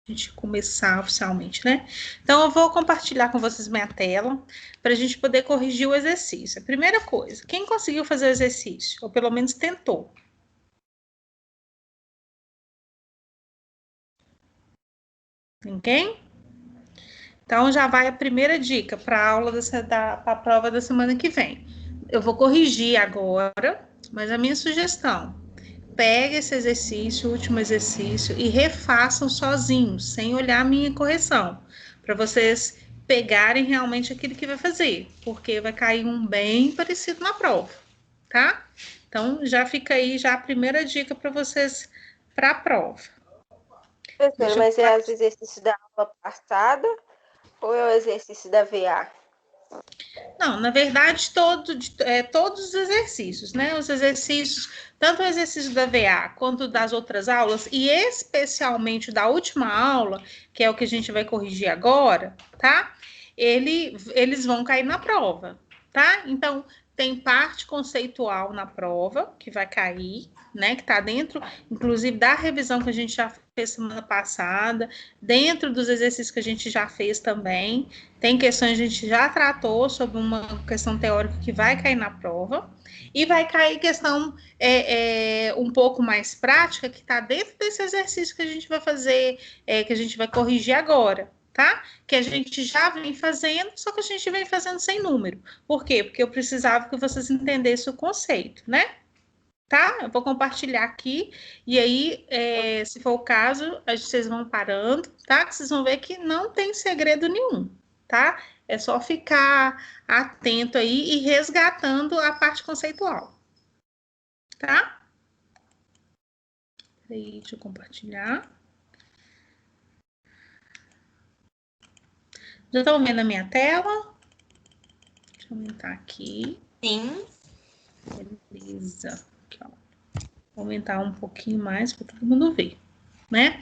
a gente começar oficialmente, né? Então, eu vou compartilhar com vocês minha tela para a gente poder corrigir o exercício. A primeira coisa, quem conseguiu fazer o exercício? Ou pelo menos tentou? Ninguém? Então, já vai a primeira dica para a aula para a prova da semana que vem. Eu vou corrigir agora, mas a minha sugestão, pegue esse exercício, o último exercício, e refaçam sozinhos, sem olhar a minha correção, para vocês pegarem realmente aquilo que vai fazer, porque vai cair um bem parecido na prova, tá? Então, já fica aí já a primeira dica para vocês para a prova. Professora, Deixa eu... mas é os exercícios da aula passada ou é o exercício da VA? Não, na verdade, todos os exercícios, né? Os exercícios, tanto o exercício da VA quanto das outras aulas, e especialmente da última aula, que é o que a gente vai corrigir agora, tá? Eles vão cair na prova, tá? Então, tem parte conceitual na prova, que vai cair, né? Que tá dentro, inclusive, da revisão que a gente já fez semana passada, dentro dos exercícios que a gente já fez também. Tem questões que a gente já tratou sobre uma questão teórica que vai cair na prova, e vai cair questão um pouco mais prática, que está dentro desse exercício que a gente vai fazer, que a gente vai corrigir agora, tá? Que a gente já vem fazendo, só que a gente vem fazendo sem número. Por quê? Porque eu precisava que vocês entendessem o conceito, né? Tá? Eu vou compartilhar aqui, e aí, se for o caso, vocês vão parando, tá? Que vocês vão ver que não tem segredo nenhum, tá? É só ficar atento aí e resgatando a parte conceitual, tá? Aí, deixa eu compartilhar. Já estão vendo a minha tela? Deixa eu aumentar aqui. Sim. Beleza. Aqui, ó. Vou aumentar um pouquinho mais para todo mundo ver, né?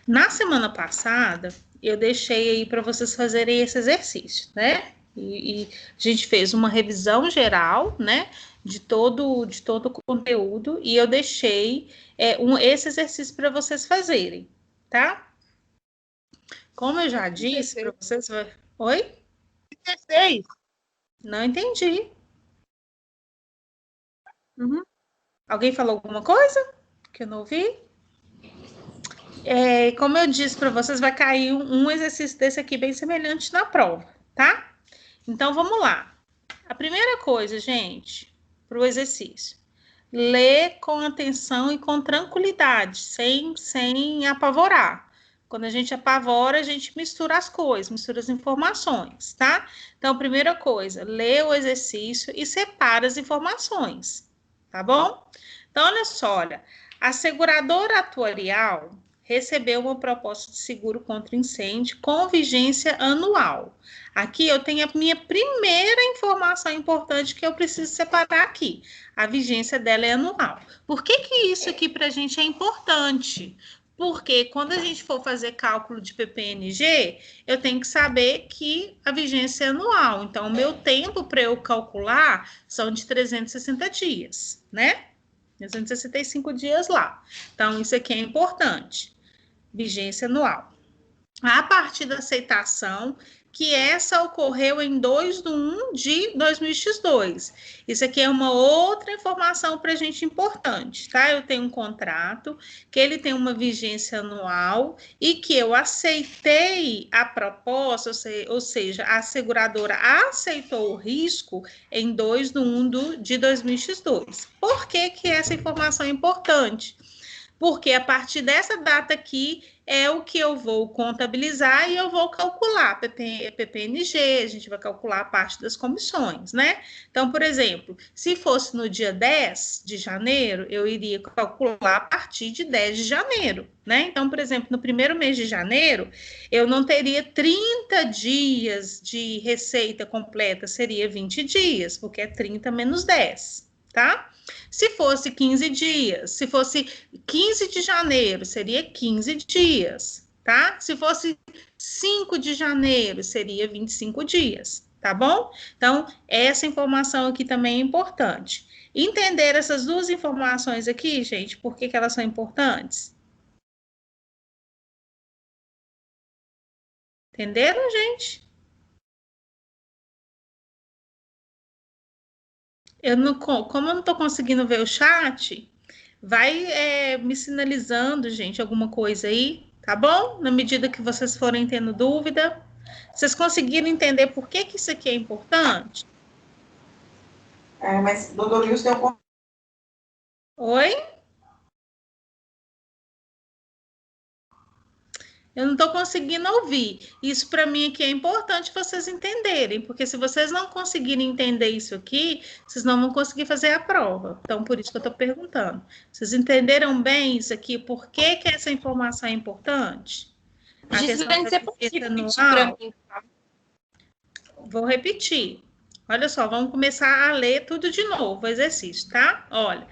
Na semana passada, eu deixei aí para vocês fazerem esse exercício, né? E a gente fez uma revisão geral, né? De todo o conteúdo, e eu deixei esse exercício para vocês fazerem, tá? Como eu já disse para vocês. Oi? 16. Não entendi. Uhum. Alguém falou alguma coisa que eu não ouvi? Como eu disse para vocês, vai cair um exercício desse aqui bem semelhante na prova, tá? Então vamos lá. A primeira coisa, gente, para o exercício, ler com atenção e com tranquilidade, sem apavorar. Quando a gente apavora, a gente mistura as coisas, mistura as informações, tá? Então, primeira coisa, lê o exercício e separa as informações, tá bom? Então, olha só, olha, a seguradora atuarial recebeu uma proposta de seguro contra incêndio com vigência anual. Aqui eu tenho a minha primeira informação importante que eu preciso separar aqui. A vigência dela é anual. Por que isso aqui para a gente é importante? Porque quando a gente for fazer cálculo de PPNG, eu tenho que saber que a vigência é anual. Então, o meu tempo para eu calcular são de 360 dias, né? 365 dias lá. Então, isso aqui é importante. Vigência anual. A partir da aceitação, que essa ocorreu em 2/1 de 2022. Isso aqui é uma outra informação para a gente importante, tá? Eu tenho um contrato, que ele tem uma vigência anual e que eu aceitei a proposta, ou seja, a seguradora aceitou o risco em 2/1 de 2022. Por que essa informação é importante? Porque a partir dessa data aqui é o que eu vou contabilizar e eu vou calcular PPNG, a gente vai calcular a parte das comissões, né? Então, por exemplo, se fosse no dia 10 de janeiro, eu iria calcular a partir de 10 de janeiro, né? Então, por exemplo, no primeiro mês de janeiro, eu não teria 30 dias de receita completa, seria 20 dias, porque é 30 menos 10, tá? Se fosse 15 dias, se fosse 15 de janeiro, seria 15 dias, tá? Se fosse 5 de janeiro, seria 25 dias, tá bom? Então, essa informação aqui também é importante. Entender essas duas informações aqui, gente, por que elas são importantes? Entenderam, gente? Como eu não estou conseguindo ver o chat, vai me sinalizando, gente, alguma coisa aí, tá bom? Na medida que vocês forem tendo dúvida. Vocês conseguiram entender por que isso aqui é importante? Mas, doutor Wilson, Oi? Eu não estou conseguindo ouvir. Isso para mim aqui é importante vocês entenderem, porque se vocês não conseguirem entender isso aqui, vocês não vão conseguir fazer a prova. Então, por isso que eu estou perguntando. Vocês entenderam bem isso aqui? Por que essa informação é importante? A Gislaine, você pode repetir para mim? Vou repetir. Olha só, vamos começar a ler tudo de novo, o exercício, tá? Olha,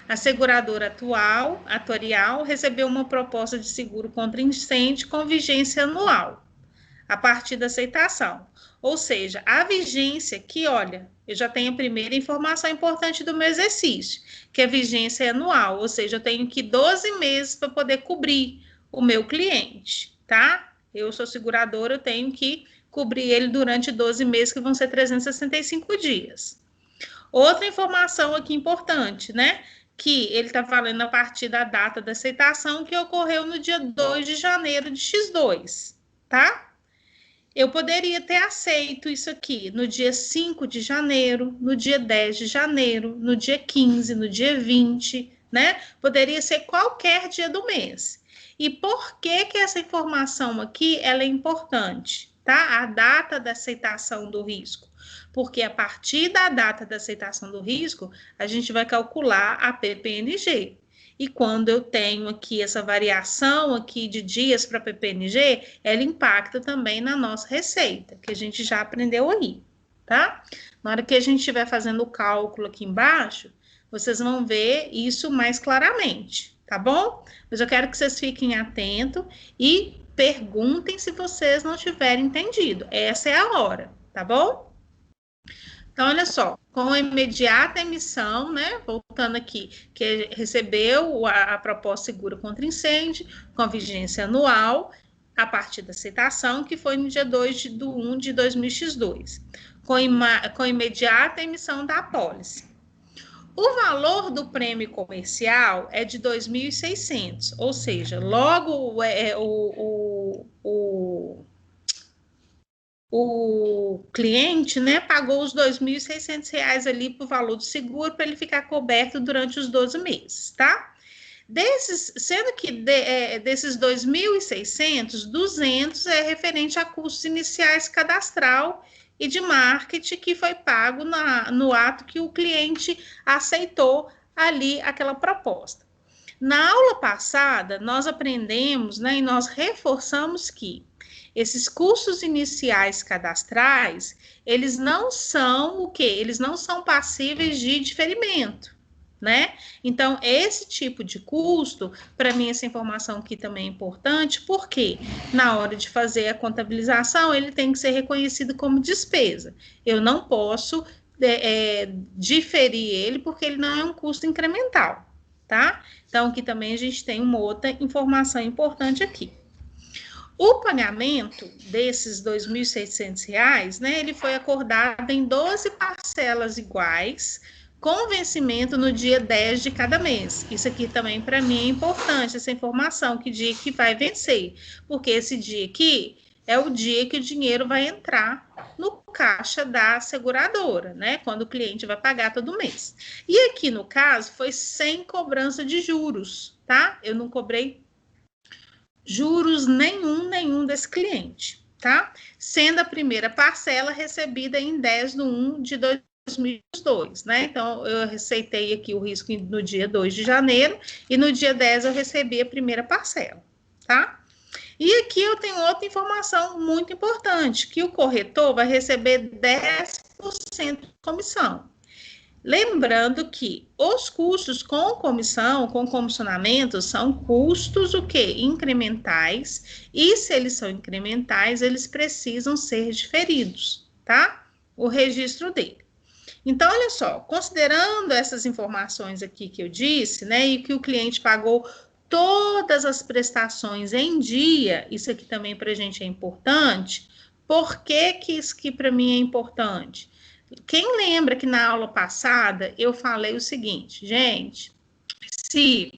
a seguradora atuarial recebeu uma proposta de seguro contra incêndio com vigência anual, a partir da aceitação. Ou seja, a vigência aqui, olha, eu já tenho a primeira informação importante do meu exercício, que a vigência é anual, ou seja, eu tenho que 12 meses para poder cobrir o meu cliente, tá? Eu sou seguradora, eu tenho que cobrir ele durante 12 meses, que vão ser 365 dias. Outra informação aqui importante, né? Que ele está falando a partir da data da aceitação, que ocorreu no dia 2 de janeiro de X2, tá? Eu poderia ter aceito isso aqui no dia 5 de janeiro, no dia 10 de janeiro, no dia 15, no dia 20, né? Poderia ser qualquer dia do mês. E por que essa informação aqui ela é importante? Tá? A data da aceitação do risco. Porque a partir da data da aceitação do risco, a gente vai calcular a PPNG. E quando eu tenho aqui essa variação aqui de dias para PPNG, ela impacta também na nossa receita, que a gente já aprendeu aí, tá? Na hora que a gente estiver fazendo o cálculo aqui embaixo, vocês vão ver isso mais claramente, tá bom? Mas eu quero que vocês fiquem atentos e perguntem se vocês não tiverem entendido. Essa é a hora, tá bom? Então, olha só, com a imediata emissão, né, voltando aqui, que recebeu a proposta seguro contra incêndio, com vigência anual, a partir da aceitação, que foi no dia 2 de 1 de 2000x2, com imediata emissão da apólice. O valor do prêmio comercial é de 2.600, ou seja, logo o cliente, né, pagou os R$ 2.600 ali para o valor do seguro para ele ficar coberto durante os 12 meses, tá? Sendo que desses 2.600, 200 é referente a custos iniciais cadastral e de marketing que foi pago no ato que o cliente aceitou ali aquela proposta. Na aula passada, nós aprendemos, né, e nós reforçamos que esses custos iniciais cadastrais, eles não são o quê? Eles não são passíveis de diferimento, né? Então, esse tipo de custo, para mim, essa informação aqui também é importante, porque na hora de fazer a contabilização, ele tem que ser reconhecido como despesa. Eu não posso diferir ele, porque ele não é um custo incremental, tá? Então, aqui também a gente tem uma outra informação importante aqui. O pagamento desses R$ 2.600, né, ele foi acordado em 12 parcelas iguais, com vencimento no dia 10 de cada mês. Isso aqui também, para mim, é importante, essa informação, que dia que vai vencer, porque esse dia aqui é o dia que o dinheiro vai entrar no caixa da seguradora, né, quando o cliente vai pagar todo mês. E aqui, no caso, foi sem cobrança de juros, tá? Eu não cobrei juros nenhum desse cliente, tá? Sendo a primeira parcela recebida em 10 de 1 de 2002, né? Então, eu receitei aqui o risco no dia 2 de janeiro e no dia 10 eu recebi a primeira parcela, tá? E aqui eu tenho outra informação muito importante, que o corretor vai receber 10% de comissão. Lembrando que os custos com comissão, com comissionamento, são custos o quê? Incrementais, e se eles são incrementais, eles precisam ser diferidos, tá? O registro dele. Então, olha só, considerando essas informações aqui que eu disse, né, e que o cliente pagou todas as prestações em dia, isso aqui também para a gente é importante. Por que que isso aqui para mim é importante? Quem lembra que na aula passada eu falei o seguinte, gente, se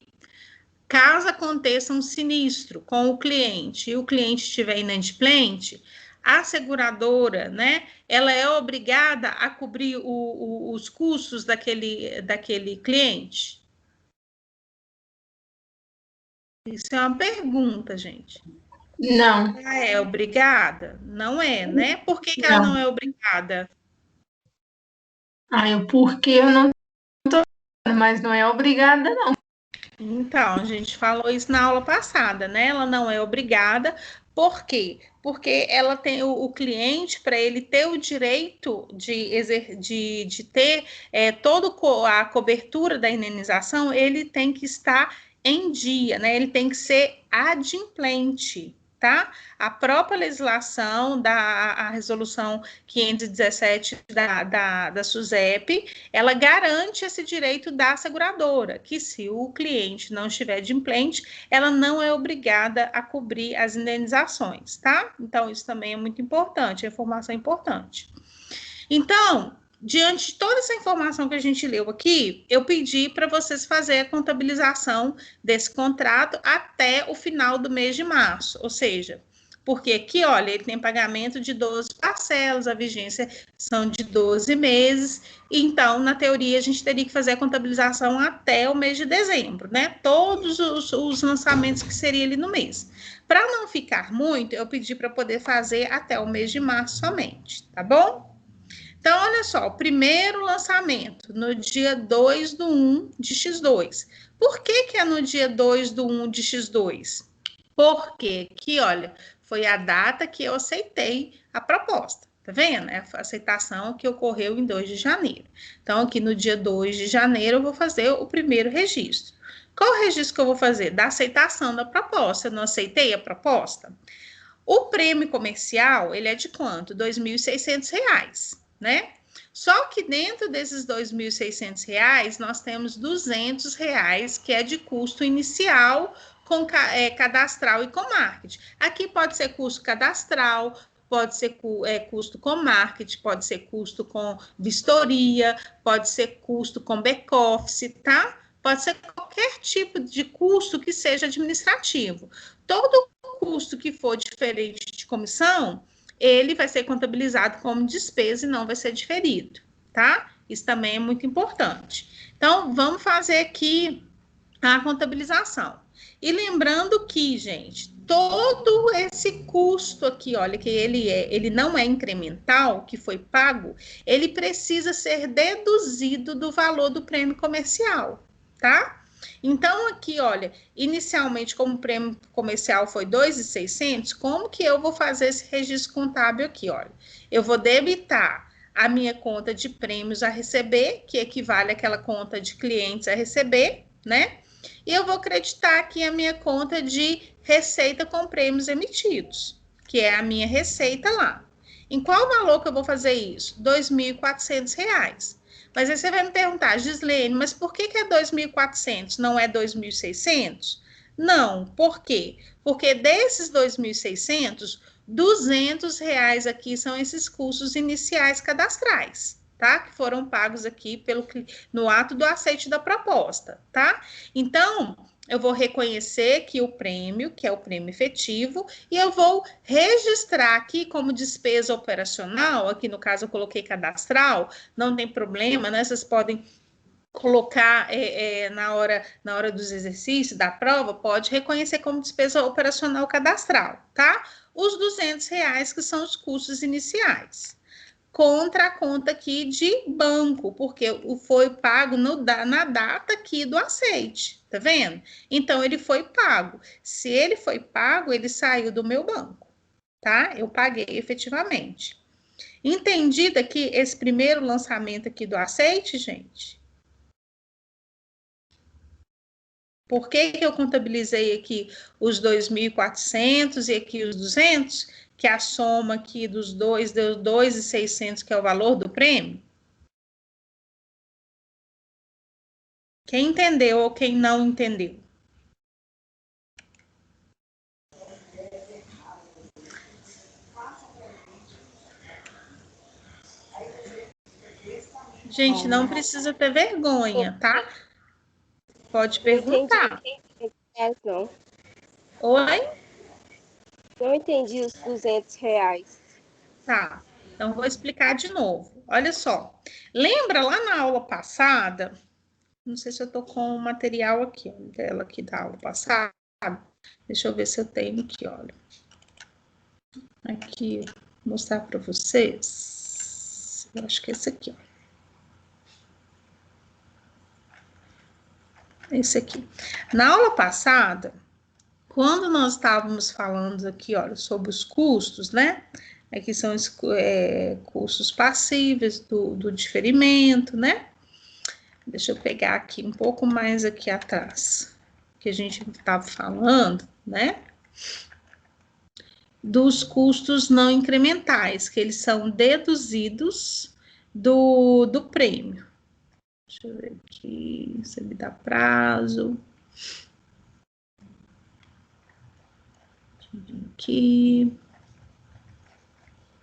caso aconteça um sinistro com o cliente e o cliente estiver inadimplente, a seguradora, né, ela é obrigada a cobrir os custos daquele cliente? Isso é uma pergunta, gente. Não. Ela é obrigada? Não é, né? Por que que ela não é obrigada? O porquê eu não tô, mas não é obrigada, não. Então, a gente falou isso na aula passada, né? Ela não é obrigada. Por quê? Porque ela tem o cliente, para ele ter o direito de ter toda a cobertura da indenização, ele tem que estar em dia, né? Ele tem que ser adimplente, tá? A própria legislação a resolução 517 da SUSEP, ela garante esse direito da seguradora, que se o cliente não estiver adimplente, ela não é obrigada a cobrir as indenizações, tá? Então, isso também é muito importante, é informação importante. Então, diante de toda essa informação que a gente leu aqui, eu pedi para vocês fazerem a contabilização desse contrato até o final do mês de março, ou seja, porque aqui, olha, ele tem pagamento de 12 parcelas, a vigência são de 12 meses, então, na teoria, a gente teria que fazer a contabilização até o mês de dezembro, né? Todos os lançamentos que seriam ali no mês. Para não ficar muito, eu pedi para poder fazer até o mês de março somente, tá bom? Então, olha só, o primeiro lançamento no dia 2/1 de X2. Por que é no dia 2/1 de X2? Porque aqui, olha, foi a data que eu aceitei a proposta. Tá vendo? É a aceitação que ocorreu em 2 de janeiro. Então, aqui no dia 2 de janeiro, eu vou fazer o primeiro registro. Qual o registro que eu vou fazer? Da aceitação da proposta. Eu não aceitei a proposta? O prêmio comercial, ele é de quanto? R$ 2.600, né? Só que dentro desses R$ 2.600, nós temos R$ 200, que é de custo inicial com cadastral e com marketing. Aqui pode ser custo cadastral, pode ser custo com marketing, pode ser custo com vistoria, pode ser custo com back-office, tá? Pode ser qualquer tipo de custo que seja administrativo. Todo custo que for diferente de comissão, ele vai ser contabilizado como despesa e não vai ser diferido, tá? Isso também é muito importante. Então, vamos fazer aqui a contabilização. E lembrando que, gente, todo esse custo aqui, olha, que ele não é incremental, que foi pago, ele precisa ser deduzido do valor do prêmio comercial, tá? Então, aqui, olha, inicialmente, como o prêmio comercial foi 2.600, como que eu vou fazer esse registro contábil aqui, olha? Eu vou debitar a minha conta de prêmios a receber, que equivale àquela conta de clientes a receber, né? E eu vou acreditar aqui a minha conta de receita com prêmios emitidos, que é a minha receita lá. Em qual valor que eu vou fazer isso? R$ 2.400. Mas aí você vai me perguntar, Gislene, mas por que é 2.400, não é 2.600? Não, por quê? Porque desses 2.600, R$ 200 aqui são esses custos iniciais cadastrais, tá? Que foram pagos aqui no ato do aceite da proposta, tá? Então, eu vou reconhecer que o prêmio, que é o prêmio efetivo, e eu vou registrar aqui como despesa operacional, aqui no caso eu coloquei cadastral, não tem problema, né? Vocês podem colocar na hora dos exercícios, da prova, pode reconhecer como despesa operacional cadastral, tá? Os R$ 200 que são os custos iniciais contra a conta aqui de banco, porque foi pago na data aqui do aceite, tá vendo? Então, ele foi pago. Se ele foi pago, ele saiu do meu banco, tá? Eu paguei efetivamente. Entendido aqui esse primeiro lançamento aqui do aceite, gente? Por que eu contabilizei aqui os 2.400 e aqui os 200? Que a soma aqui dos dois deu 2.600, que é o valor do prêmio? Quem entendeu ou quem não entendeu? Gente, não precisa ter vergonha, tá? Pode perguntar. Não entendi, não. Oi? Não entendi os R$ 200. Tá. Então, vou explicar de novo. Olha só. Lembra lá na aula passada? Não sei se eu tô com o material aqui, dela aqui da aula passada. Deixa eu ver se eu tenho aqui, olha. Aqui, mostrar para vocês. Eu acho que é esse aqui, ó. Esse aqui. Na aula passada, quando nós estávamos falando aqui, olha, sobre os custos, né? Aqui são os custos passíveis do diferimento, né? Deixa eu pegar aqui um pouco mais aqui atrás, que a gente estava falando, né? Dos custos não incrementais, que eles são deduzidos do prêmio. Deixa eu ver aqui, se me dá prazo. Aqui.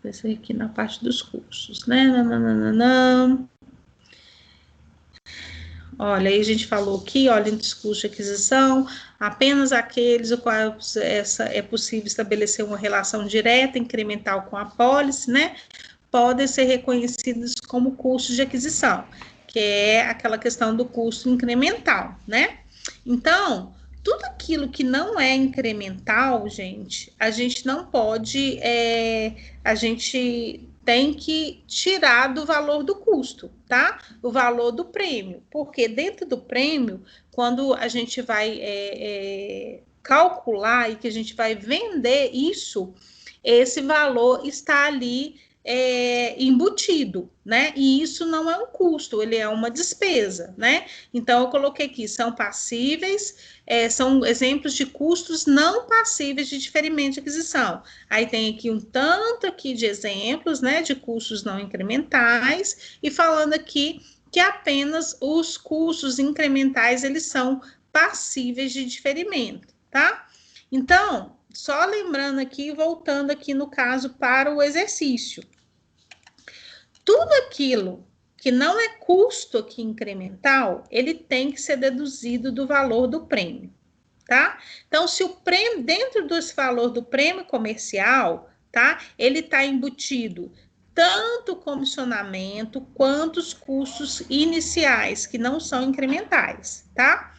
Vai ser aqui na parte dos custos, né? Nananana. Olha, aí a gente falou aqui, olha, entre os custos de aquisição, apenas aqueles o qual é possível estabelecer uma relação direta incremental com a apólice, né? Podem ser reconhecidos como custos de aquisição, que é aquela questão do custo incremental, né? Então, tudo aquilo que não é incremental, gente, a gente não pode, a gente tem que tirar do valor do custo, tá? O valor do prêmio, porque dentro do prêmio, quando a gente vai calcular e que a gente vai vender isso, esse valor está ali embutido, né? E isso não é um custo, ele é uma despesa, né? Então, eu coloquei aqui, são passíveis, são exemplos de custos não passíveis de diferimento de aquisição. Aí tem aqui um tanto aqui de exemplos, né, de custos não incrementais, e falando aqui que apenas os custos incrementais, eles são passíveis de diferimento, tá? Então, só lembrando aqui, voltando aqui no caso para o exercício. Tudo aquilo que não é custo aqui incremental, ele tem que ser deduzido do valor do prêmio, tá? Então, se o prêmio, dentro desse valor do prêmio comercial, tá? Ele está embutido tanto o comissionamento quanto os custos iniciais, que não são incrementais, tá?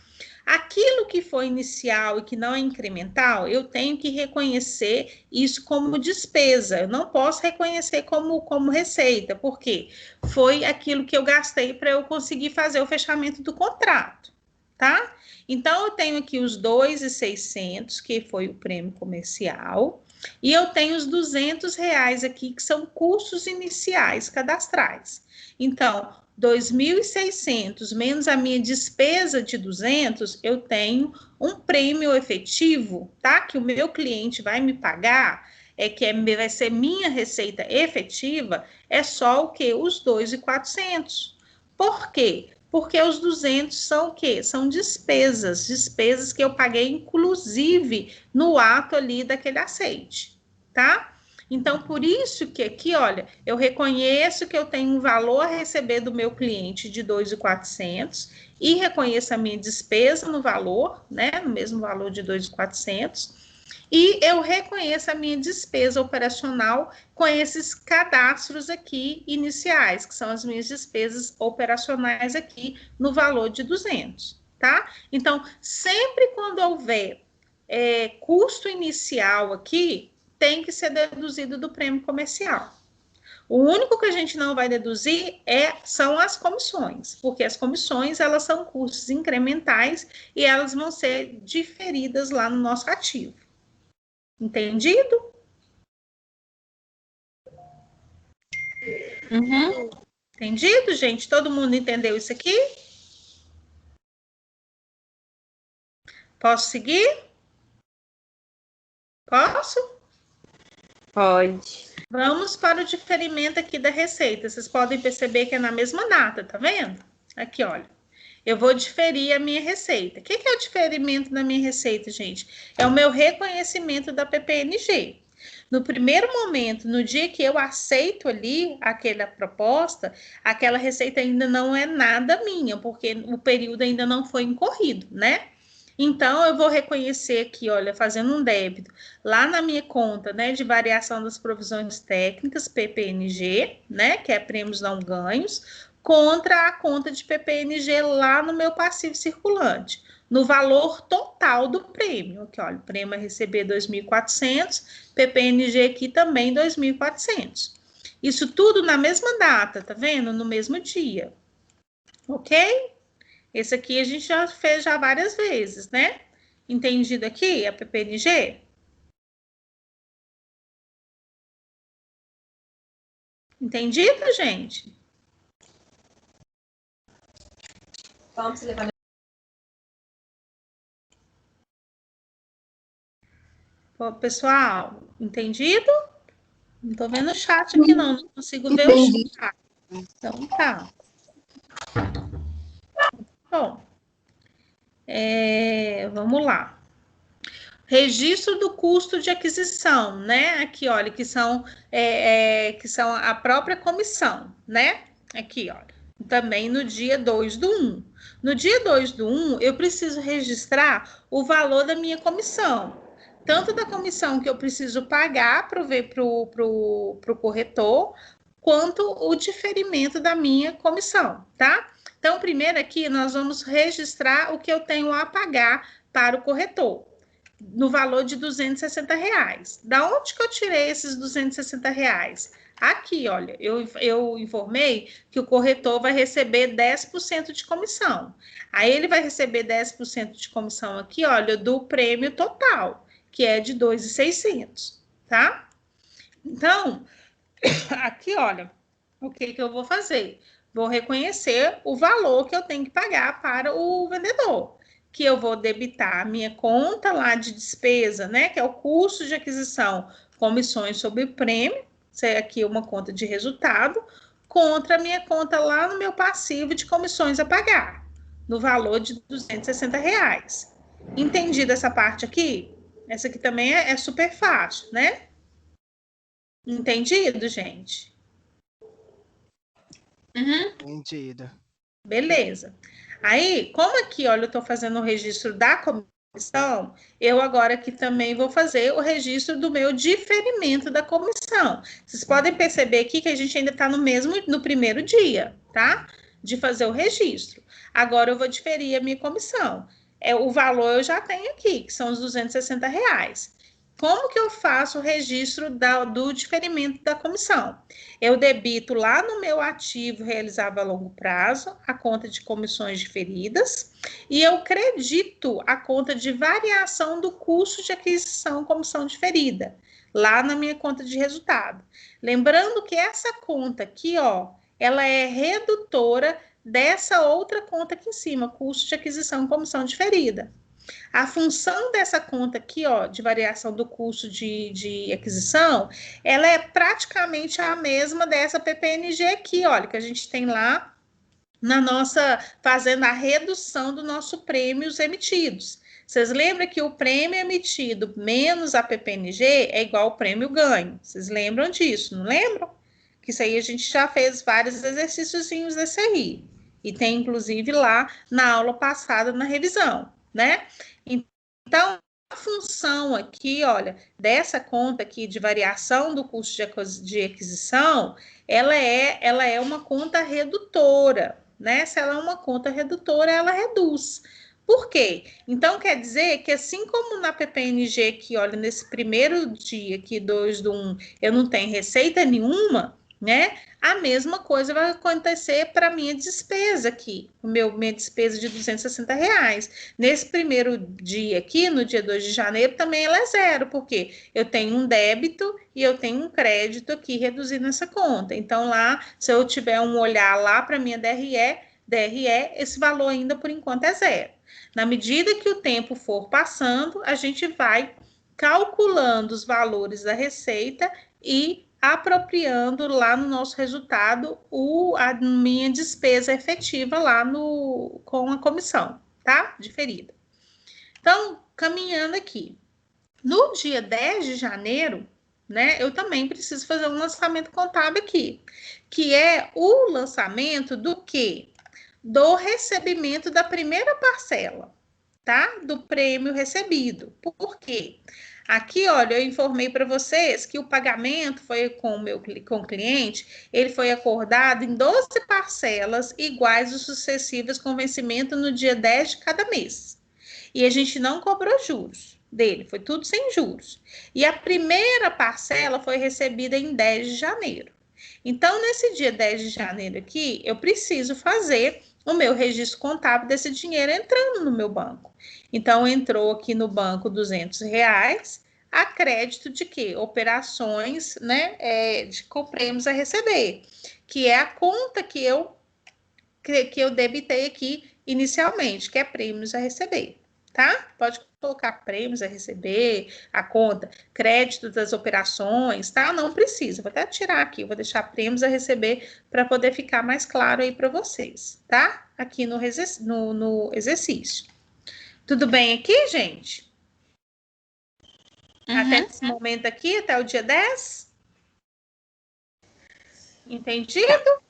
Aquilo que for inicial e que não é incremental, eu tenho que reconhecer isso como despesa. Eu não posso reconhecer como receita, porque foi aquilo que eu gastei para eu conseguir fazer o fechamento do contrato, tá? Então, eu tenho aqui os 2.600, que foi o prêmio comercial, e eu tenho os R$ 200 aqui, que são custos iniciais cadastrais. Então, 2.600 menos a minha despesa de 200, eu tenho um prêmio efetivo, tá? Que o meu cliente vai me pagar, vai ser minha receita efetiva, é só o quê? Os 2.400. Por quê? Porque os 200 são o quê? São despesas que eu paguei, inclusive, no ato ali daquele aceite, tá? Então, por isso que aqui, olha, eu reconheço que eu tenho um valor a receber do meu cliente de 2.400 e reconheço a minha despesa no valor, né, no mesmo valor de 2.400, e eu reconheço a minha despesa operacional com esses cadastros aqui iniciais, que são as minhas despesas operacionais aqui no valor de 200, tá? Então, sempre quando houver custo inicial aqui, tem que ser deduzido do prêmio comercial. O único que a gente não vai deduzir são as comissões, porque as comissões, elas são custos incrementais e elas vão ser diferidas lá no nosso ativo. Entendido? Uhum. Entendido, gente? Todo mundo entendeu isso aqui? Posso seguir? Posso? Pode. Vamos para o diferimento aqui da receita. Vocês podem perceber que é na mesma data, tá vendo? Aqui, olha. Eu vou diferir a minha receita. O que é o diferimento da minha receita, gente? É o meu reconhecimento da PPNG. No primeiro momento, no dia que eu aceito ali aquela proposta, aquela receita ainda não é nada minha, porque o período ainda não foi incorrido, né? Então, eu vou reconhecer aqui, olha, fazendo um débito lá na minha conta, né, de variação das provisões técnicas, PPNG, né, que é prêmios não ganhos, contra a conta de PPNG lá no meu passivo circulante, no valor total do prêmio. Aqui, olha, o prêmio a receber 2.400, PPNG aqui também 2.400. Isso tudo na mesma data, tá vendo? No mesmo dia. Ok? Esse aqui a gente já fez já várias vezes, né? Entendido aqui a PPNG? Entendido, gente? Vamos levar. Pessoal, entendido? Não tô vendo o chat aqui, não consigo ver o chat. Então, tá. Bom, vamos lá. Registro do custo de aquisição, né? Aqui, olha, que são a própria comissão, né? Aqui, olha. Também no dia 2/1. No dia 2/1, eu preciso registrar o valor da minha comissão. Tanto da comissão que eu preciso pagar para o corretor, quanto o diferimento da minha comissão, tá? Então, primeiro aqui, nós vamos registrar o que eu tenho a pagar para o corretor, no valor de R$ 260. Da onde que eu tirei esses R$ 260? Aqui, olha, eu informei que o corretor vai receber 10% de comissão. Aí ele vai receber 10% de comissão aqui, olha, do prêmio total, que é de 2.600, tá? Então, aqui, olha, o que eu vou fazer? Vou reconhecer o valor que eu tenho que pagar para o vendedor, que eu vou debitar a minha conta lá de despesa, né, que é o custo de aquisição, comissões sobre o prêmio, isso é aqui uma conta de resultado, contra a minha conta lá no meu passivo de comissões a pagar, no valor de R$ 260. Entendido essa parte aqui? Essa aqui também é super fácil, né? Entendido, gente? Entendido. Beleza. Aí, como aqui, olha, eu estou fazendo o registro da comissão, eu agora aqui também vou fazer o registro do meu diferimento da comissão. Vocês podem perceber aqui que a gente ainda está no primeiro dia, tá? De fazer o registro. Agora eu vou diferir a minha comissão. O valor eu já tenho aqui, que são os R$ 260. Como que eu faço o registro do diferimento da comissão? Eu debito lá no meu ativo realizado a longo prazo a conta de comissões diferidas e eu credito a conta de variação do custo de aquisição comissão diferida lá na minha conta de resultado. Lembrando que essa conta aqui, ó, ela é redutora dessa outra conta aqui em cima, custo de aquisição comissão diferida. A função dessa conta aqui, ó, de variação do custo de aquisição, ela é praticamente a mesma dessa PPNG aqui, olha, que a gente tem lá na nossa, fazendo a redução do nosso prêmios emitidos. Vocês lembram que o prêmio emitido menos a PPNG é igual ao prêmio ganho? Vocês lembram disso, não lembram? Que isso aí a gente já fez vários exercíciozinhos desse aí. E tem, inclusive, lá na aula passada, na revisão, né? Então, a função aqui, olha, dessa conta aqui de variação do custo de aquisição, ela é uma conta redutora, né? Se ela é uma conta redutora, ela reduz. Por quê? Então, quer dizer que assim como na PPNG aqui, olha, nesse primeiro dia aqui, 2/1, eu não tenho receita nenhuma, né? A mesma coisa vai acontecer para minha despesa aqui, minha despesa de R$ 260. Nesse primeiro dia aqui, no dia 2 de janeiro, também ela é zero, porque eu tenho um débito e eu tenho um crédito aqui reduzindo essa conta. Então, lá, se eu tiver um olhar lá para minha DRE, esse valor ainda por enquanto é zero. Na medida que o tempo for passando, a gente vai calculando os valores da receita e apropriando lá no nosso resultado a minha despesa efetiva lá com a comissão, tá? Diferida. Então, caminhando aqui. No dia 10 de janeiro, né? Eu também preciso fazer um lançamento contábil aqui, que é o lançamento do quê? Do recebimento da primeira parcela, tá? Do prêmio recebido. Por quê? Aqui, olha, eu informei para vocês que o pagamento foi com o cliente, ele foi acordado em 12 parcelas iguais ou sucessivas com vencimento no dia 10 de cada mês. E a gente não cobrou juros dele, foi tudo sem juros. E a primeira parcela foi recebida em 10 de janeiro. Então, nesse dia 10 de janeiro aqui, eu preciso fazer o meu registro contábil desse dinheiro entrando no meu banco. Então, entrou aqui no banco R$200, a crédito de quê? Operações, né, de prêmios a receber, que é a conta que eu debitei aqui inicialmente, que é prêmios a receber, tá? Pode colocar prêmios a receber, a conta, crédito das operações, tá? Não precisa, vou até tirar aqui, vou deixar prêmios a receber para poder ficar mais claro aí para vocês, tá? Aqui no exercício. Tudo bem aqui, gente? Até esse momento aqui, até o dia 10? Entendido?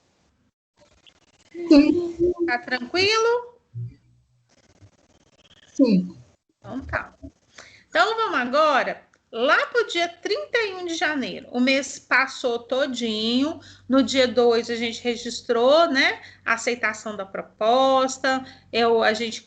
Sim. Tá tranquilo? Sim. Então tá. Então vamos agora lá para o dia 31 de janeiro. O mês passou todinho. No dia 2 a gente registrou, né, a aceitação da proposta. A gente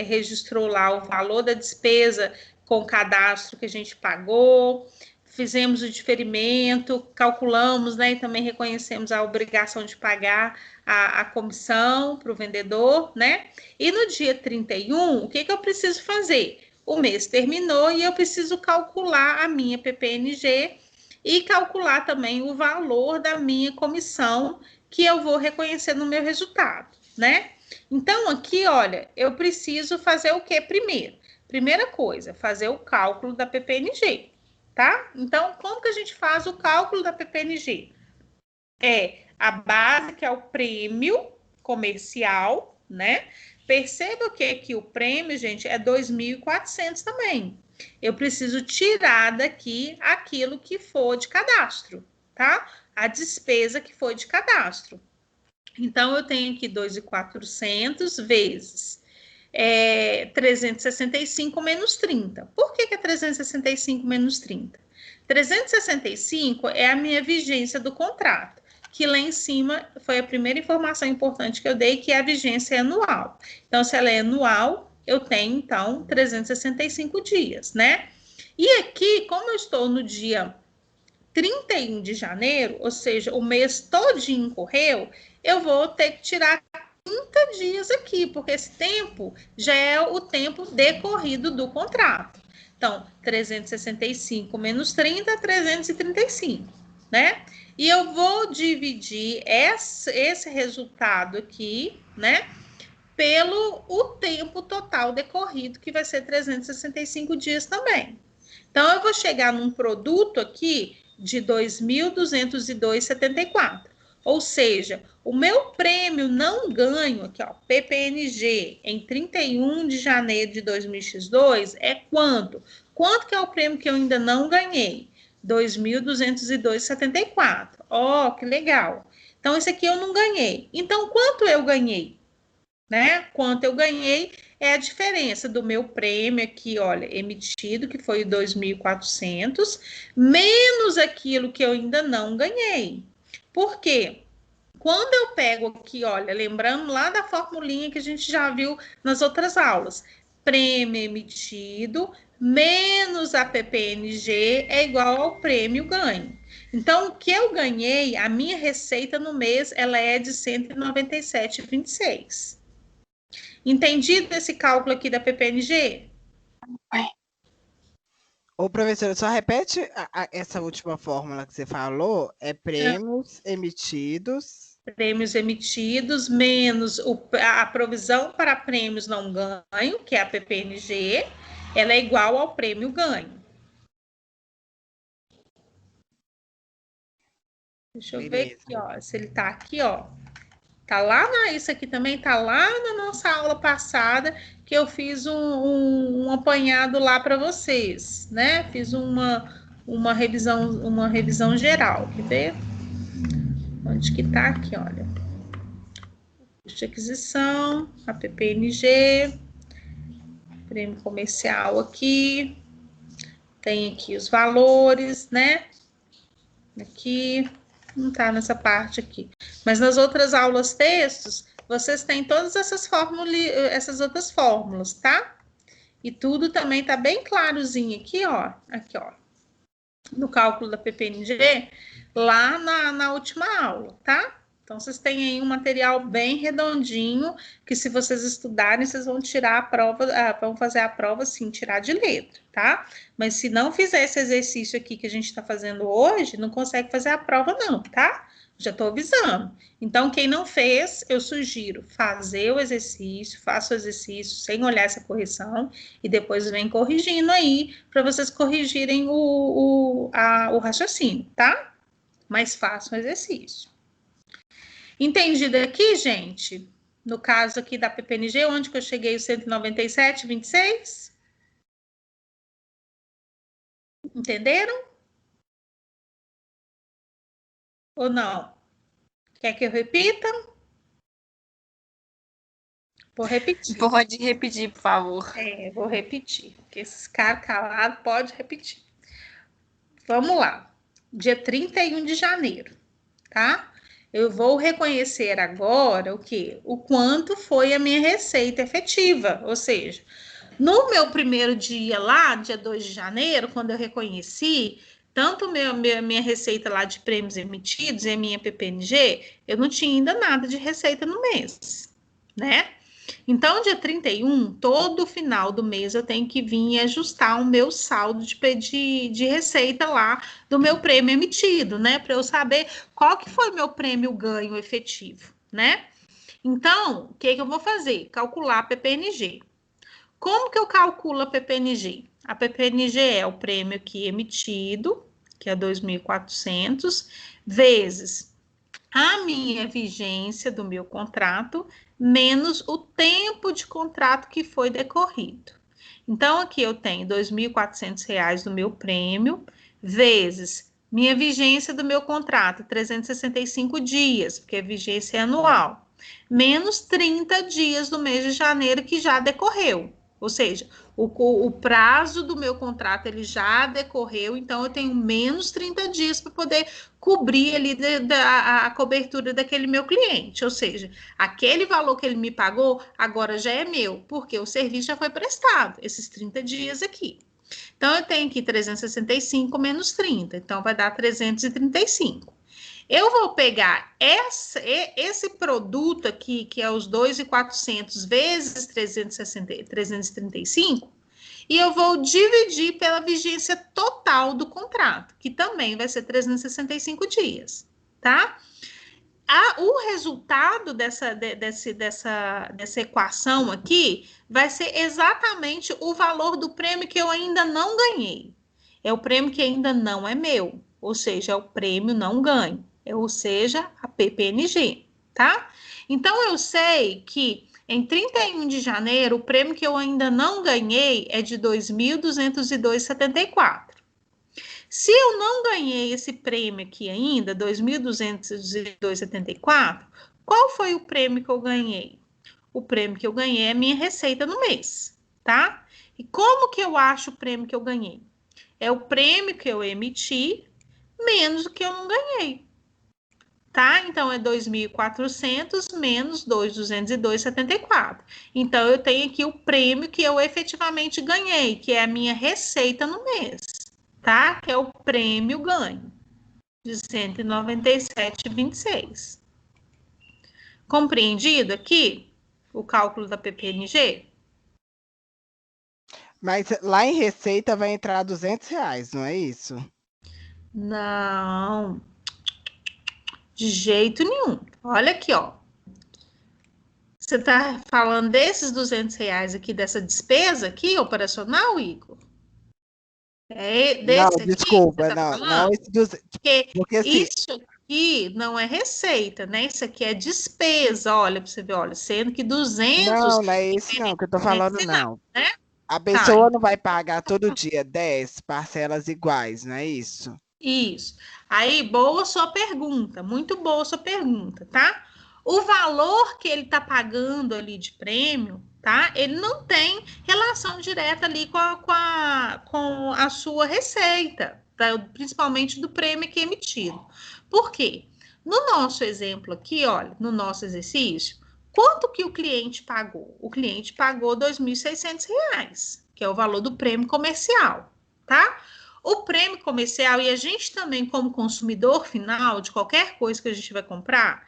registrou lá o valor da despesa com o cadastro que a gente pagou. Fizemos o diferimento, calculamos, né, e também reconhecemos a obrigação de pagar a comissão para o vendedor, né? E no dia 31, o que eu preciso fazer? O mês terminou e eu preciso calcular a minha PPNG e calcular também o valor da minha comissão que eu vou reconhecer no meu resultado, né? Então, aqui, olha, eu preciso fazer o que primeiro? Primeira coisa, fazer o cálculo da PPNG, tá? Então, como que a gente faz o cálculo da PPNG? É a base, que é o prêmio comercial, né? Perceba que aqui o prêmio, gente, é 2.400 também. Eu preciso tirar daqui aquilo que for de cadastro, tá? A despesa que foi de cadastro. Então, eu tenho aqui 2.400 vezes 365 menos 30. Por que é 365 menos 30? 365 é a minha vigência do contrato, que lá em cima foi a primeira informação importante que eu dei, que é a vigência anual. Então, se ela é anual, eu tenho, então, 365 dias, né? E aqui, como eu estou no dia 31 de janeiro, ou seja, o mês todinho correu, eu vou ter que tirar 30 dias aqui, porque esse tempo já é o tempo decorrido do contrato. Então, 365 menos 30, 335, né? E eu vou dividir esse resultado aqui, né, pelo o tempo total decorrido, que vai ser 365 dias também. Então, eu vou chegar num produto aqui de 2.202,74. Ou seja, o meu prêmio não ganho, aqui, ó, PPNG, em 31 de janeiro de 2022, é quanto? Quanto que é o prêmio que eu ainda não ganhei? 2.202,74. Ó, que legal. Então, esse aqui eu não ganhei. Então, quanto eu ganhei? Né? Quanto eu ganhei é a diferença do meu prêmio aqui, olha, emitido, que foi 2.400, menos aquilo que eu ainda não ganhei. Por quê? Quando eu pego aqui, olha, lembrando lá da formulinha que a gente já viu nas outras aulas, prêmio emitido menos a PPNG é igual ao prêmio ganho. Então, o que eu ganhei, a minha receita no mês, ela é de 197,26. Entendido esse cálculo aqui da PPNG? Ô, professora, só repete essa última fórmula que você falou, é prêmios emitidos... Prêmios emitidos menos a provisão para prêmios não ganho, que é a PPNG, ela é igual ao prêmio ganho. Deixa eu ver aqui, ó, se ele tá aqui, ó. Tá lá isso aqui também tá lá na nossa aula passada, que eu fiz um apanhado lá para vocês, né? Fiz uma revisão geral. Quer ver? Onde que tá aqui, olha. Custo de aquisição, a PPNG, prêmio comercial aqui, tem aqui os valores, né? Aqui, não tá nessa parte aqui. Mas nas outras aulas textos, vocês têm todas essas outras fórmulas, tá? E tudo também tá bem clarozinho aqui, ó. Aqui, ó. No cálculo da PPNG, lá na última aula, tá? Então, vocês têm aí um material bem redondinho, que se vocês estudarem, vocês vão tirar a prova, vão fazer a prova, sim, tirar de letra, tá? Mas se não fizer esse exercício aqui que a gente está fazendo hoje, não consegue fazer a prova não, tá? Já estou avisando. Então, quem não fez, eu sugiro fazer o exercício, faça o exercício sem olhar essa correção, e depois vem corrigindo aí, para vocês corrigirem o raciocínio, tá? Mas façam o exercício. Entendido aqui, gente? No caso aqui da PPNG, onde que eu cheguei o 197,26? Entenderam? Ou não? Quer que eu repita? Vou repetir. Pode repetir, por favor. Vou repetir, porque esses caras calados podem repetir. Vamos lá. Dia 31 de janeiro, tá? Eu vou reconhecer agora o quê? O quanto foi a minha receita efetiva, ou seja, no meu primeiro dia lá, dia 2 de janeiro, quando eu reconheci, tanto minha receita lá de prêmios emitidos e a minha PPNG, eu não tinha ainda nada de receita no mês, né? Então, dia 31, todo final do mês, eu tenho que vir e ajustar o meu saldo de receita lá do meu prêmio emitido, né? Para eu saber qual que foi o meu prêmio ganho efetivo, né? Então, o que eu vou fazer? Calcular a PPNG. Como que eu calculo a PPNG? A PPNG é o prêmio aqui emitido, que é 2.400, vezes a minha vigência do meu contrato, menos o tempo de contrato que foi decorrido. Então, aqui eu tenho R$ 2.400 do meu prêmio, vezes minha vigência do meu contrato, 365 dias, porque a vigência é anual, menos 30 dias do mês de janeiro que já decorreu. Ou seja, o prazo do meu contrato ele já decorreu, então eu tenho menos 30 dias para poder cobrir ali a cobertura daquele meu cliente. Ou seja, aquele valor que ele me pagou agora já é meu, porque o serviço já foi prestado, esses 30 dias aqui. Então, eu tenho aqui 365 menos 30, então vai dar 335. Eu vou pegar esse produto aqui, que é os 2.400 vezes 335, e eu vou dividir pela vigência total do contrato, que também vai ser 365 dias, tá? O resultado dessa equação aqui vai ser exatamente o valor do prêmio que eu ainda não ganhei. É o prêmio que ainda não é meu, ou seja, é o prêmio não ganho. Ou seja, a PPNG, tá? Então, eu sei que em 31 de janeiro, o prêmio que eu ainda não ganhei é de R$ 2.202,74. Se eu não ganhei esse prêmio aqui ainda, R$ 2.202,74, qual foi o prêmio que eu ganhei? O prêmio que eu ganhei é a minha receita no mês, tá? E como que eu acho o prêmio que eu ganhei? É o prêmio que eu emiti menos o que eu não ganhei. Tá? Então, é 2.400 menos 2.202,74. Então, eu tenho aqui o prêmio que eu efetivamente ganhei, que é a minha receita no mês, tá? Que é o prêmio ganho, de 197,26. Compreendido aqui o cálculo da PPNG? Mas lá em receita vai entrar R$ 200, não é isso? Não. De jeito nenhum. Olha aqui, ó. Você está falando desses R$ 200 aqui, dessa despesa aqui, operacional, Igor? Não, desculpa, não esse porque assim, isso aqui não é receita, né? Isso aqui é despesa, olha, para você ver, olha, sendo que 200... Não é isso não, que eu tô falando não. Né? A pessoa não vai pagar todo dia 10 parcelas iguais, não é isso? Isso. Aí, boa sua pergunta, muito boa sua pergunta, tá? O valor que ele está pagando ali de prêmio, tá? Ele não tem relação direta ali com a sua receita, tá? Principalmente do prêmio que é emitido. Por quê? No nosso exemplo aqui, olha, no nosso exercício, quanto que o cliente pagou? O cliente pagou R$ 2.600, que é o valor do prêmio comercial, tá? O prêmio comercial, e a gente também, como consumidor final de qualquer coisa que a gente vai comprar,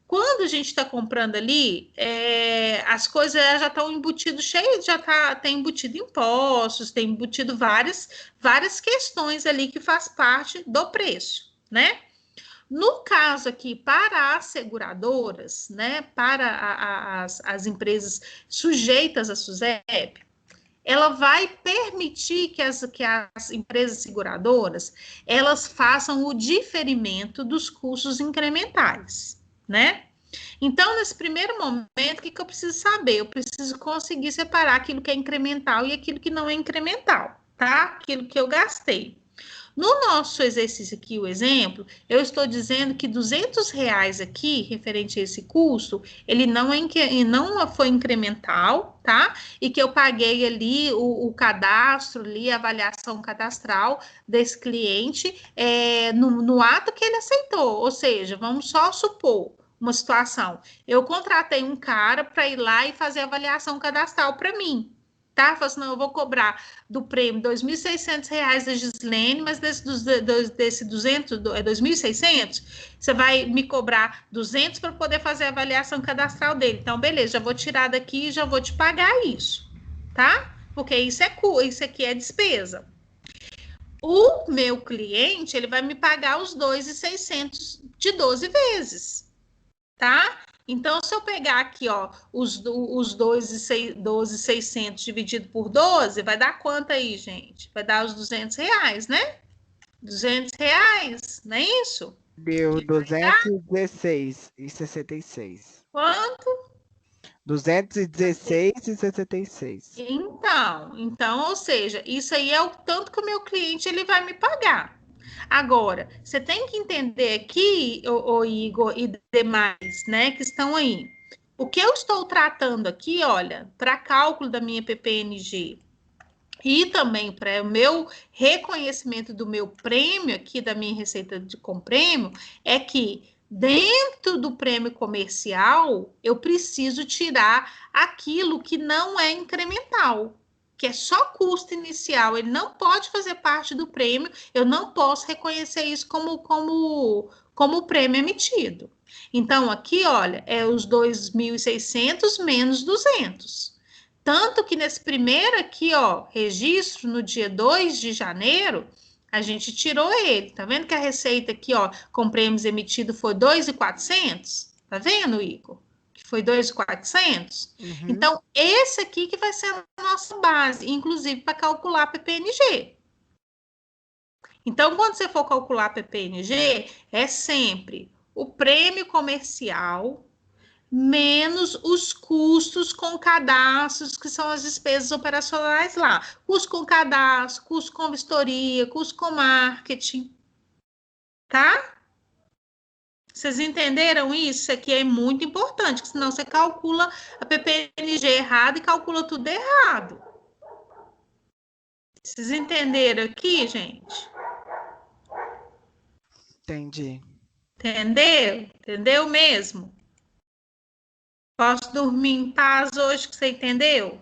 quando a gente está comprando ali, as coisas já estão embutidas, cheias, tem embutido impostos, tem embutido várias questões ali que faz parte do preço, né? No caso aqui, para as seguradoras, né, para as empresas sujeitas à SUSEP, ela vai permitir que as empresas seguradoras elas façam o diferimento dos custos incrementais, né? Então, nesse primeiro momento, o que eu preciso saber? Eu preciso conseguir separar aquilo que é incremental e aquilo que não é incremental, tá? Aquilo que eu gastei. No nosso exercício aqui, o exemplo, eu estou dizendo que R$ 200 aqui, referente a esse custo, ele não foi incremental, tá? E que eu paguei ali o cadastro, ali, a avaliação cadastral desse cliente no ato que ele aceitou. Ou seja, vamos só supor uma situação. Eu contratei um cara para ir lá e fazer a avaliação cadastral para mim. Tá? Falei assim, não, eu vou cobrar do prêmio R$ 2.600 da Gislene, mas desse 2.600, você vai me cobrar 200 para poder fazer a avaliação cadastral dele. Então, beleza, já vou tirar daqui e já vou te pagar isso, tá? Porque isso aqui é despesa. O meu cliente, ele vai me pagar os 2.600 de 12 vezes, tá? Então, se eu pegar aqui, ó, os 12.600 dividido por 12, vai dar quanto aí, gente? Vai dar os R$ 200, né? R$ 200, não é isso? Deu 216,66. Quanto? 216,66. Então, ou seja, isso aí é o tanto que o meu cliente ele vai me pagar. Agora, você tem que entender aqui, o Igor e demais, né, que estão aí. O que eu estou tratando aqui, olha, para cálculo da minha PPNG e também para o meu reconhecimento do meu prêmio aqui, da minha receita com prêmio, é que dentro do prêmio comercial, eu preciso tirar aquilo que não é incremental, que é só custo inicial, ele não pode fazer parte do prêmio, eu não posso reconhecer isso como prêmio emitido. Então, aqui, olha, é os 2.600 menos 200. Tanto que nesse primeiro aqui, ó, registro no dia 2 de janeiro, a gente tirou ele. Tá vendo que a receita aqui, ó, com prêmios emitidos foi 2.400? Tá vendo, Igor? Que foi 2.400? Uhum. Então, esse aqui que vai ser a nossa base, inclusive para calcular a PPNG. Então, quando você for calcular a PPNG, é sempre o prêmio comercial menos os custos com cadastros, que são as despesas operacionais lá. Custo com cadastro, custo com vistoria, custo com marketing. Tá? Vocês entenderam isso? Isso aqui é muito importante, senão você calcula a PPNG errado e calcula tudo errado. Vocês entenderam aqui, gente? Entendi. Entendeu? Entendeu mesmo? Posso dormir em paz hoje que você entendeu?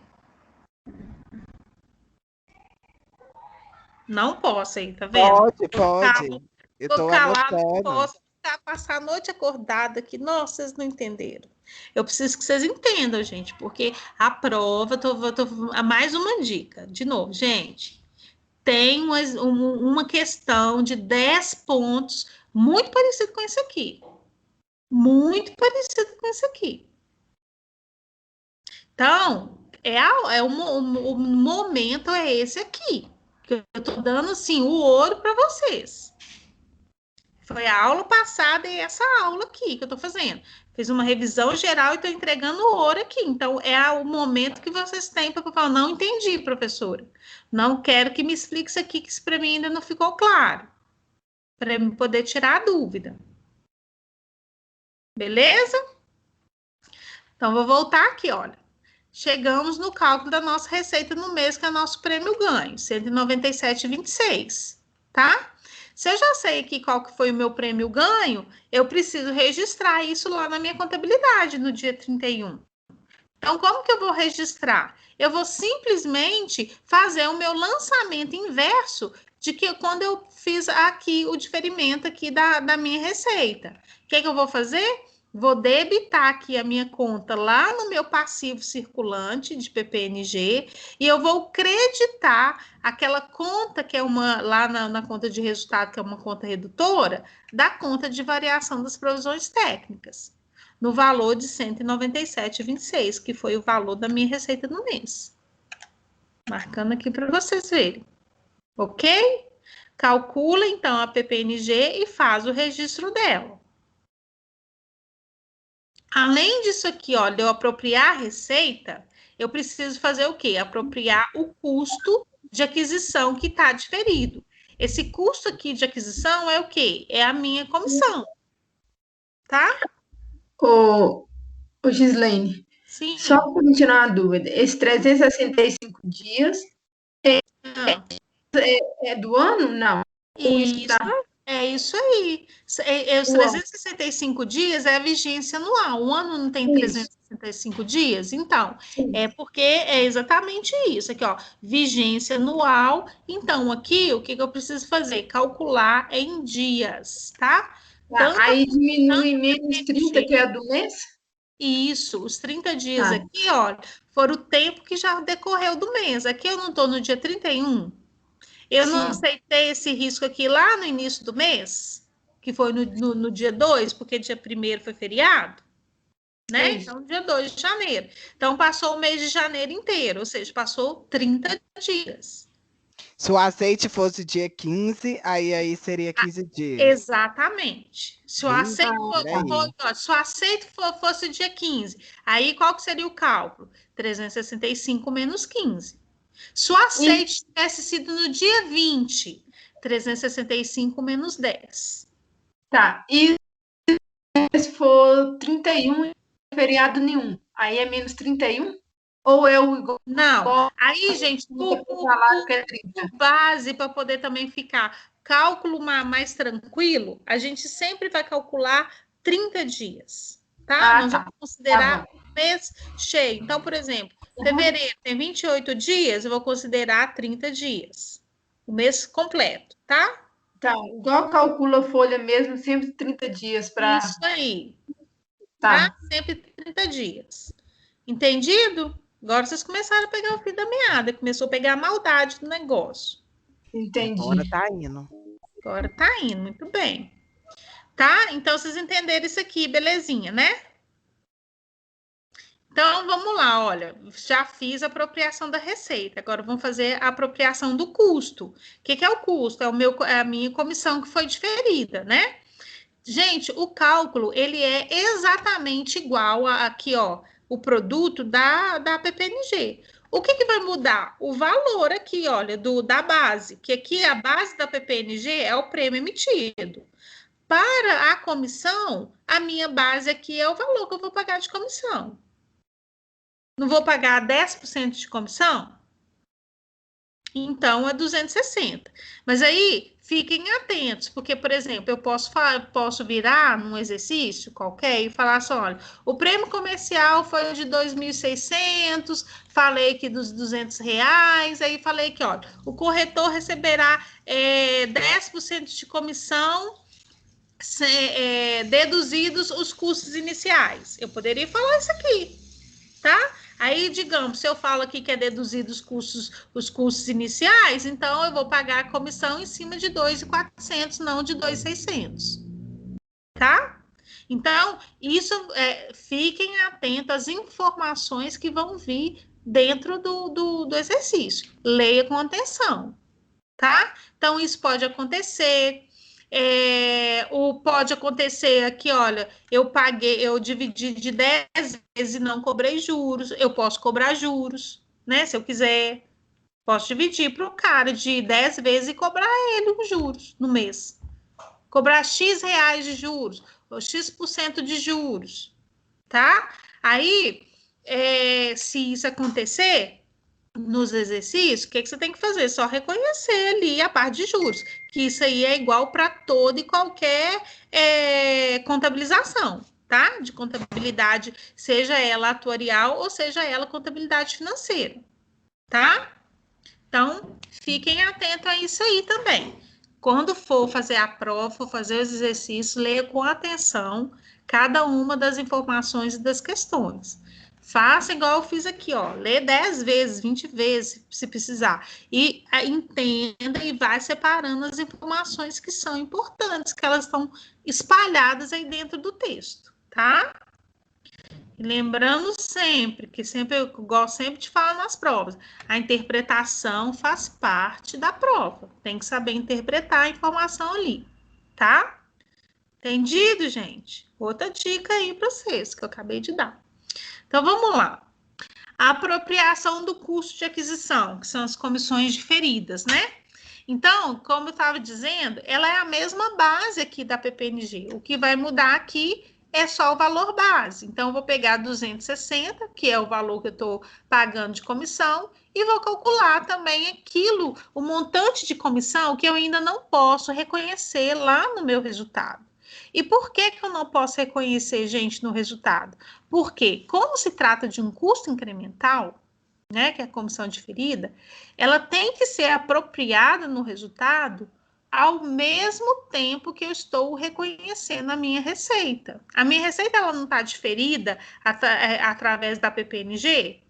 Não posso aí, tá vendo? Pode. Eu tô calado, anotando. posso passar a noite acordada aqui. Nossa, vocês não entenderam. Eu preciso que vocês entendam, gente, porque a prova, mais uma dica. De novo, gente, tem uma questão de 10 pontos muito parecido com esse aqui. Muito parecido com esse aqui. Então, o momento é esse aqui. Que eu tô dando, assim, o ouro para vocês. Foi a aula passada e essa aula aqui que eu estou fazendo. Fiz uma revisão geral e estou entregando ouro aqui. Então, é o momento que vocês têm para falar, não entendi, professora. Não quero que me explique isso aqui, que isso para mim ainda não ficou claro. Para eu poder tirar a dúvida. Beleza? Então, vou voltar aqui, olha. Chegamos no cálculo da nossa receita no mês, que é o nosso prêmio ganho, R$ 197,26, tá? Se eu já sei aqui qual que foi o meu prêmio ganho, eu preciso registrar isso lá na minha contabilidade no dia 31. Então, como que eu vou registrar? Eu vou simplesmente fazer o meu lançamento inverso de que quando eu fiz aqui o diferimento aqui da minha receita. O que eu vou fazer? Vou debitar aqui a minha conta lá no meu passivo circulante de PPNG e eu vou creditar aquela conta que é lá na conta de resultado, que é uma conta redutora, da conta de variação das provisões técnicas, no valor de R$ 197,26, que foi o valor da minha receita no mês. Marcando aqui para vocês verem. Ok? Calcula, então, a PPNG e faz o registro dela. Além disso aqui, ó, de eu apropriar a receita, eu preciso fazer o quê? Apropriar o custo de aquisição que está diferido. Esse custo aqui de aquisição é o quê? É a minha comissão. Tá? Ô, Gislaine, Sim. só para me tirar uma dúvida, esses 365 dias é do ano? Não. Isso, é isso aí. Os 365 dias é a vigência anual. Um ano não tem 365 dias? Então, é porque é exatamente isso. Aqui, ó, vigência anual. Então, aqui, o que eu preciso fazer? Calcular em dias, tá? Aí diminui menos 30, que é do mês? Isso, os 30 dias aqui, ó, foram o tempo que já decorreu do mês. Aqui eu não estou no dia 31. Eu não aceitei esse risco aqui lá no início do mês, que foi no dia 2, porque dia 1º foi feriado, né? Então, dia 2 de janeiro. Então, passou o mês de janeiro inteiro, ou seja, passou 30 dias. Se o aceite fosse dia 15, aí seria 15 dias. Exatamente. Se o aceite fosse dia 15, aí qual que seria o cálculo? 365 menos 15. Se o aceite tivesse sido no dia 20, 365 menos 10. Tá. E se for 31, feriado nenhum, aí é menos 31? Ou é o igual? Não. Aí, gente, por base, para poder também ficar cálculo mais tranquilo, a gente sempre vai calcular 30 dias, tá? Não vamos considerar o mês cheio. Então, por exemplo, fevereiro tem 28 dias, eu vou considerar 30 dias. O mês completo, tá? Tá, igual calcula a folha mesmo, sempre 30 dias para... Isso aí. Tá? Sempre 30 dias. Entendido? Agora vocês começaram a pegar o fio da meada, começou a pegar a maldade do negócio. Entendi. Agora tá indo. Agora tá indo, muito bem. Tá? Então, vocês entenderam isso aqui, belezinha, né? Então, vamos lá, olha, já fiz a apropriação da receita, agora vamos fazer a apropriação do custo. O que é o custo? É a minha comissão que foi diferida, né? Gente, o cálculo, ele é exatamente igual aqui, ó, o produto da PPNG. O que vai mudar? O valor aqui, olha, da base, que aqui a base da PPNG é o prêmio emitido. Para a comissão, a minha base aqui é o valor que eu vou pagar de comissão. Não vou pagar 10% de comissão? Então, é 260. Mas aí, fiquem atentos, porque, por exemplo, eu posso virar num exercício qualquer e falar assim, olha, o prêmio comercial foi de 2.600, falei aqui dos R$200, aí falei que, olha, o corretor receberá 10% de comissão, deduzidos os custos iniciais. Eu poderia falar isso aqui, tá? Aí, digamos, se eu falo aqui que é deduzido os custos iniciais, então eu vou pagar a comissão em cima de 2.400, não de 2.600. Tá? Então, isso fiquem atentos às informações que vão vir dentro do exercício. Leia com atenção. Tá? Então, isso pode acontecer. pode acontecer aqui, olha, eu dividi de 10 vezes e não cobrei juros, eu posso cobrar juros, né? Se eu quiser, posso dividir para o cara de 10 vezes e cobrar ele os juros no mês. Cobrar X reais de juros, ou X% de juros, tá? Aí, se isso acontecer nos exercícios, o que você tem que fazer? Só reconhecer ali a parte de juros, que isso aí é igual para toda e qualquer contabilização, tá? De contabilidade, seja ela atuarial ou seja ela contabilidade financeira, tá? Então, fiquem atentos a isso aí também. Quando for fazer a prova, for fazer os exercícios, leia com atenção cada uma das informações e das questões. Faça igual eu fiz aqui, ó. Lê 10 vezes, 20 vezes, se precisar. E entenda e vai separando as informações que são importantes, que elas estão espalhadas aí dentro do texto, tá? E lembrando sempre, que sempre eu gosto sempre de falar nas provas, a interpretação faz parte da prova. Tem que saber interpretar a informação ali, tá? Entendido, gente? Outra dica aí para vocês, que eu acabei de dar. Então, vamos lá. A apropriação do custo de aquisição, que são as comissões diferidas, né? Então, como eu estava dizendo, ela é a mesma base aqui da PPNG. O que vai mudar aqui é só o valor base. Então, eu vou pegar 260, que é o valor que eu estou pagando de comissão, e vou calcular também aquilo, o montante de comissão que eu ainda não posso reconhecer lá no meu resultado. E por que eu não posso reconhecer, gente, no resultado? Porque, como se trata de um custo incremental, né, que é a comissão diferida, ela tem que ser apropriada no resultado ao mesmo tempo que eu estou reconhecendo a minha receita. A minha receita ela não está diferida através da PPNG?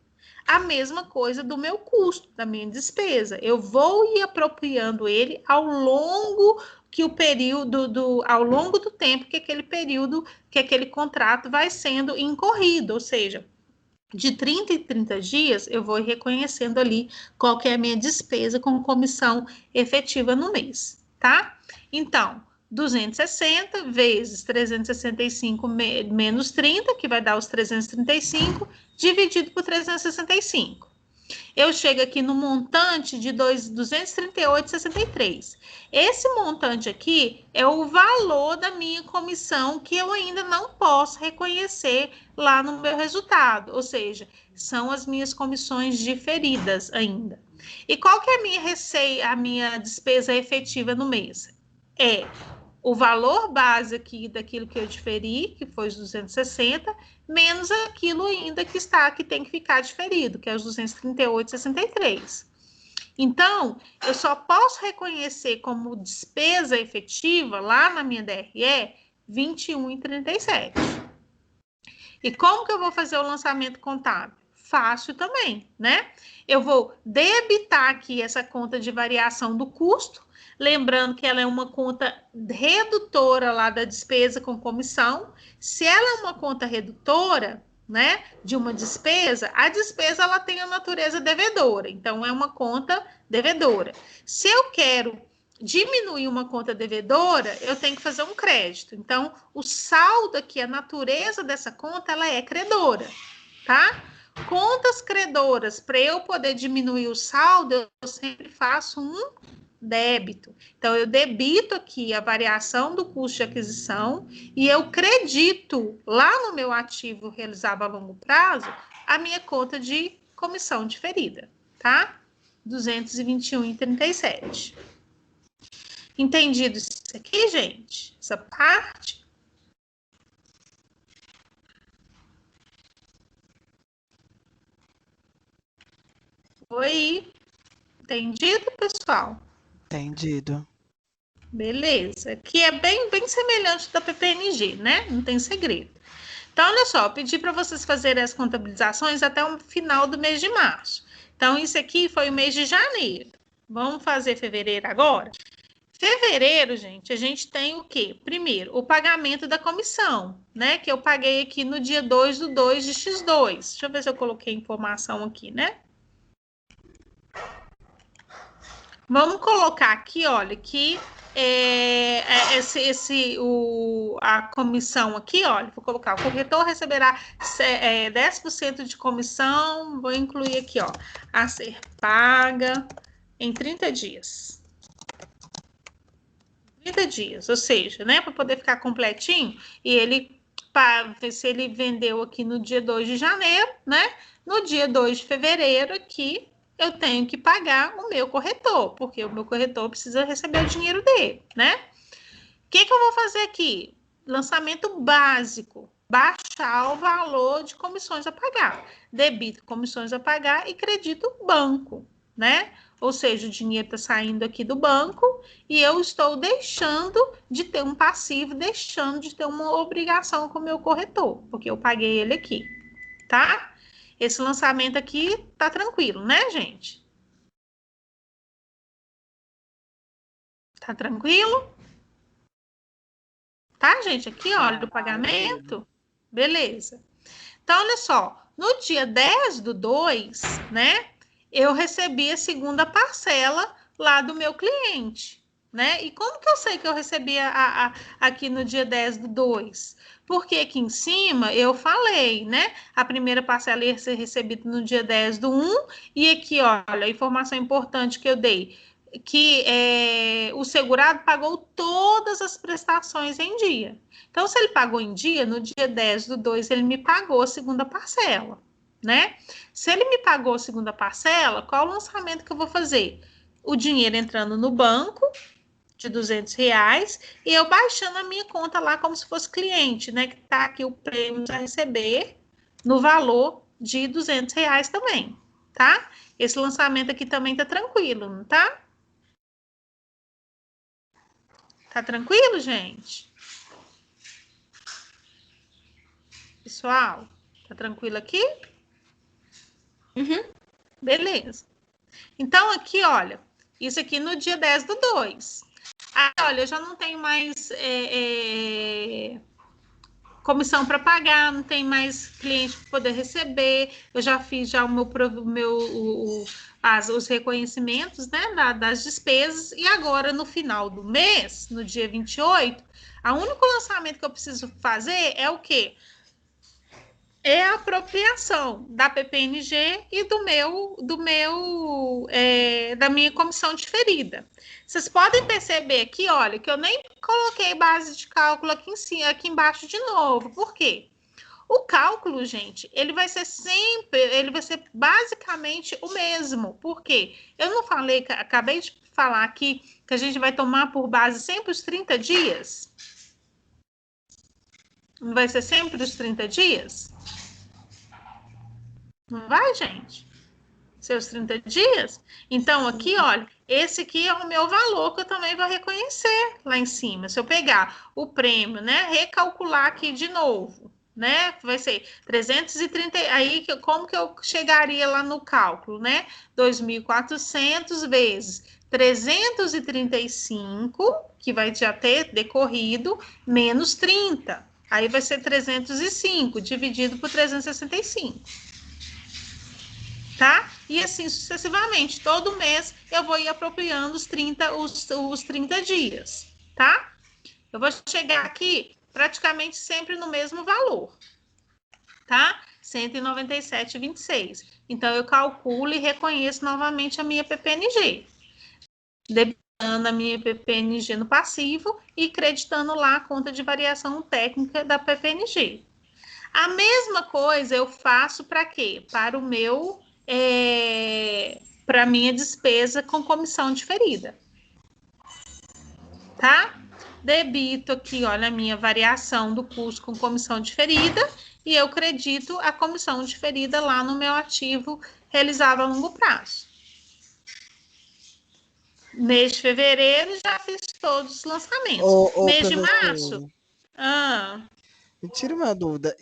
A mesma coisa do meu custo, da minha despesa. Eu vou ir apropriando ele ao longo que o período ao longo do tempo que aquele período, que aquele contrato vai sendo incorrido, ou seja, de 30 em 30 dias, eu vou reconhecendo ali qual que é a minha despesa com comissão efetiva no mês, tá? Então, 260 vezes 365 menos 30, que vai dar os 335, dividido por 365. Eu chego aqui no montante de 238,63. Esse montante aqui é o valor da minha comissão que eu ainda não posso reconhecer lá no meu resultado, ou seja, são as minhas comissões diferidas ainda. E qual que é a minha receita, a minha despesa efetiva no mês? É o valor base aqui daquilo que eu diferi, que foi os 260, menos aquilo ainda que tem que ficar diferido, que é os 238,63. Então, eu só posso reconhecer como despesa efetiva, lá na minha DRE, 21,37. E como que eu vou fazer o lançamento contábil? Fácil também, né? Eu vou debitar aqui essa conta de variação do custo, lembrando que ela é uma conta redutora lá da despesa com comissão. Se ela é uma conta redutora, né, de uma despesa, a despesa ela tem a natureza devedora, então é uma conta devedora. Se eu quero diminuir uma conta devedora, eu tenho que fazer um crédito. Então, o saldo aqui, a natureza dessa conta, ela é credora, tá? Contas credoras, para eu poder diminuir o saldo, eu sempre faço um débito. Então, eu debito aqui a variação do custo de aquisição e eu credito lá no meu ativo realizado a longo prazo a minha conta de comissão diferida, tá? 221,37. Entendido isso aqui, gente? Essa parte? Foi entendido, pessoal? Entendido. Beleza. Aqui é bem semelhante da PPNG, né? Não tem segredo. Então, olha só, eu pedi para vocês fazerem as contabilizações até o final do mês de março. Então, isso aqui foi o mês de janeiro. Vamos fazer fevereiro agora? Fevereiro, gente, a gente tem o quê? Primeiro, o pagamento da comissão, né? Que eu paguei aqui no dia 2/2 de X2. Deixa eu ver se eu coloquei informação aqui, né? Vamos colocar aqui, olha, que a comissão aqui, olha, vou colocar, o corretor receberá 10% de comissão, vou incluir aqui, ó, a ser paga em 30 dias. 30 dias, ou seja, né, para poder ficar completinho, e ele, se ele vendeu aqui no dia 2 de janeiro, né, no dia 2 de fevereiro aqui, eu tenho que pagar o meu corretor, porque o meu corretor precisa receber o dinheiro dele, né? O que eu vou fazer aqui? Lançamento básico, baixar o valor de comissões a pagar, debito comissões a pagar e credito banco, né? Ou seja, o dinheiro está saindo aqui do banco e eu estou deixando de ter um passivo, deixando de ter uma obrigação com o meu corretor, porque eu paguei ele aqui, tá? Esse lançamento aqui tá tranquilo, né, gente? Tá tranquilo? Tá, gente? Aqui, olha, do pagamento. Beleza. Então, olha só. No dia 10/2, né? Eu recebi a segunda parcela lá do meu cliente, né? E como que eu sei que eu recebi aqui no dia 10/2? Porque aqui em cima eu falei, né? A primeira parcela ia ser recebida no dia 10/1, e aqui, olha, a informação importante que eu dei, que o segurado pagou todas as prestações em dia. Então, se ele pagou em dia, no dia 10/2, ele me pagou a segunda parcela, né? Se ele me pagou a segunda parcela, qual o lançamento que eu vou fazer? O dinheiro entrando no banco, de R$ 200, e eu baixando a minha conta lá como se fosse cliente, né? Que tá aqui o prêmio a receber no valor de R$ 200 também, tá? Esse lançamento aqui também tá tranquilo, não tá? Tá tranquilo, gente? Pessoal, tá tranquilo aqui? Uhum. Beleza. Então, aqui, olha, isso aqui no dia 10/2. Olha, eu já não tenho mais comissão para pagar, não tem mais cliente para poder receber, eu já fiz já os reconhecimentos, né, das despesas, e agora no final do mês, no dia 28, o único lançamento que eu preciso fazer é o quê? É a apropriação da PPNG e da minha comissão diferida. Vocês podem perceber aqui, olha, que eu nem coloquei base de cálculo aqui em cima, aqui embaixo de novo. Por quê? O cálculo, gente, ele vai ser basicamente o mesmo. Por quê? Eu não falei, acabei de falar aqui que a gente vai tomar por base sempre os 30 dias? Não vai ser sempre os 30 dias? Não vai, gente? Seus 30 dias? Então, aqui, olha, esse aqui é o meu valor que eu também vou reconhecer lá em cima. Se eu pegar o prêmio, né, recalcular aqui de novo, né, vai ser 330, aí como que eu chegaria lá no cálculo, né? 2.400 vezes 335, que vai já ter decorrido, menos 30. Aí vai ser 305, dividido por 365. Tá? E assim sucessivamente. Todo mês eu vou ir apropriando os 30 dias, tá? Eu vou chegar aqui praticamente sempre no mesmo valor, tá? 197,26. Então, eu calculo e reconheço novamente a minha PPNG. Debitando a minha PPNG no passivo e creditando lá a conta de variação técnica da PPNG. A mesma coisa eu faço para quê? Para o meu... para minha despesa com comissão diferida, tá? Debito aqui, olha, a minha variação do custo com comissão diferida e eu credito a comissão diferida lá no meu ativo realizado a longo prazo. Mês de fevereiro já fiz todos os lançamentos. Mês de março... Me tira uma dúvida.